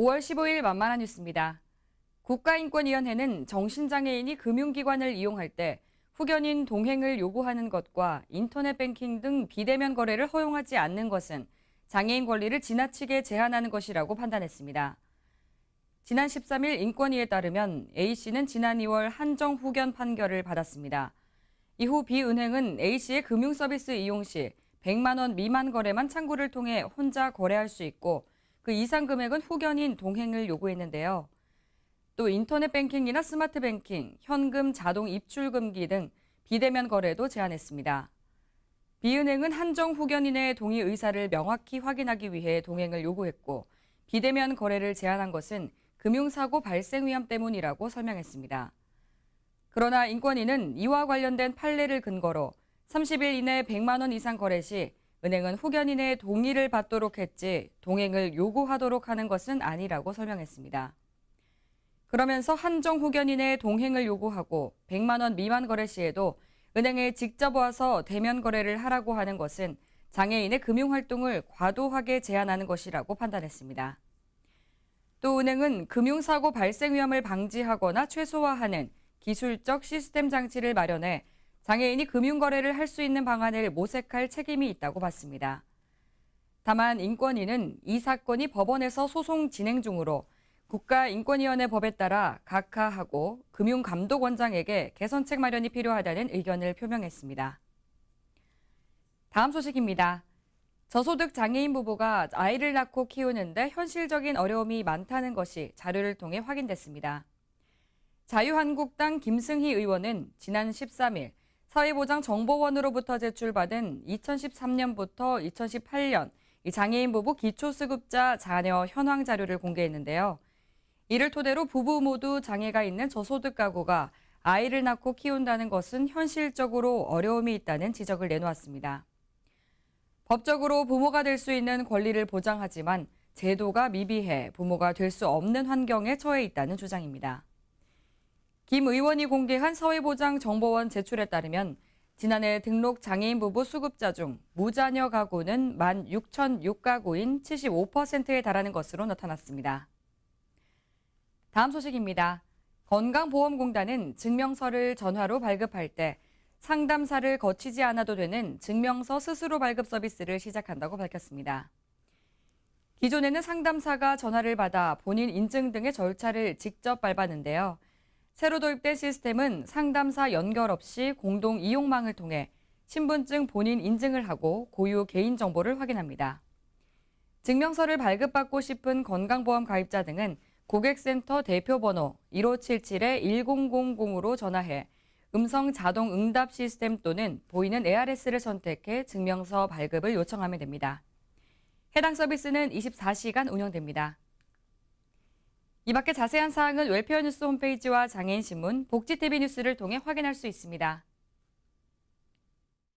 5월 15일 만만한 뉴스입니다. 국가인권위원회는 정신장애인이 금융기관을 이용할 때 후견인 동행을 요구하는 것과 인터넷 뱅킹 등 비대면 거래를 허용하지 않는 것은 장애인 권리를 지나치게 제한하는 것이라고 판단했습니다. 지난 13일 인권위에 따르면 A씨는 지난 2월 한정 후견 판결을 받았습니다. 이후 B은행은 A씨의 금융서비스 이용 시 100만 원 미만 거래만 창구를 통해 혼자 거래할 수 있고 그 이상 금액은 후견인 동행을 요구했는데요. 또 인터넷 뱅킹이나 스마트 뱅킹, 현금 자동 입출 금기 등 비대면 거래도 제한했습니다. B은행은 한정 후견인의 동의 의사를 명확히 확인하기 위해 동행을 요구했고 비대면 거래를 제한한 것은 금융사고 발생 위험 때문이라고 설명했습니다. 그러나 인권위는 이와 관련된 판례를 근거로 30일 이내 100만 원 이상 거래 시 은행은 후견인의 동의를 받도록 했지 동행을 요구하도록 하는 것은 아니라고 설명했습니다. 그러면서 한정 후견인의 동행을 요구하고 100만 원 미만 거래 시에도 은행에 직접 와서 대면 거래를 하라고 하는 것은 장애인의 금융활동을 과도하게 제한하는 것이라고 판단했습니다. 또 은행은 금융사고 발생 위험을 방지하거나 최소화하는 기술적 시스템 장치를 마련해 장애인이 금융거래를 할 수 있는 방안을 모색할 책임이 있다고 봤습니다. 다만 인권위는 이 사건이 법원에서 소송 진행 중으로 국가인권위원회 법에 따라 각하하고 금융감독원장에게 개선책 마련이 필요하다는 의견을 표명했습니다. 다음 소식입니다. 저소득 장애인 부부가 아이를 낳고 키우는데 현실적인 어려움이 많다는 것이 자료를 통해 확인됐습니다. 자유한국당 김승희 의원은 지난 13일 사회보장정보원으로부터 제출받은 2013년부터 2018년 장애인 부부 기초수급자 자녀 현황 자료를 공개했는데요. 이를 토대로 부부 모두 장애가 있는 저소득 가구가 아이를 낳고 키운다는 것은 현실적으로 어려움이 있다는 지적을 내놓았습니다. 법적으로 부모가 될 수 있는 권리를 보장하지만 제도가 미비해 부모가 될 수 없는 환경에 처해 있다는 주장입니다. 김 의원이 공개한 사회보장정보원 제출에 따르면 지난해 등록 장애인 부부 수급자 중 무자녀 가구는 16,006가구인 75%에 달하는 것으로 나타났습니다. 다음 소식입니다. 건강보험공단은 증명서를 전화로 발급할 때 상담사를 거치지 않아도 되는 증명서 스스로 발급 서비스를 시작한다고 밝혔습니다. 기존에는 상담사가 전화를 받아 본인 인증 등의 절차를 직접 밟았는데요. 새로 도입된 시스템은 상담사 연결 없이 공동 이용망을 통해 신분증 본인 인증을 하고 고유 개인정보를 확인합니다. 증명서를 발급받고 싶은 건강보험 가입자 등은 고객센터 대표번호 1577-1000으로 전화해 음성 자동 응답 시스템 또는 보이는 ARS를 선택해 증명서 발급을 요청하면 됩니다. 해당 서비스는 24시간 운영됩니다. 이 밖에 자세한 사항은 웰페어 뉴스 홈페이지와 장애인신문, 복지TV 뉴스를 통해 확인할 수 있습니다.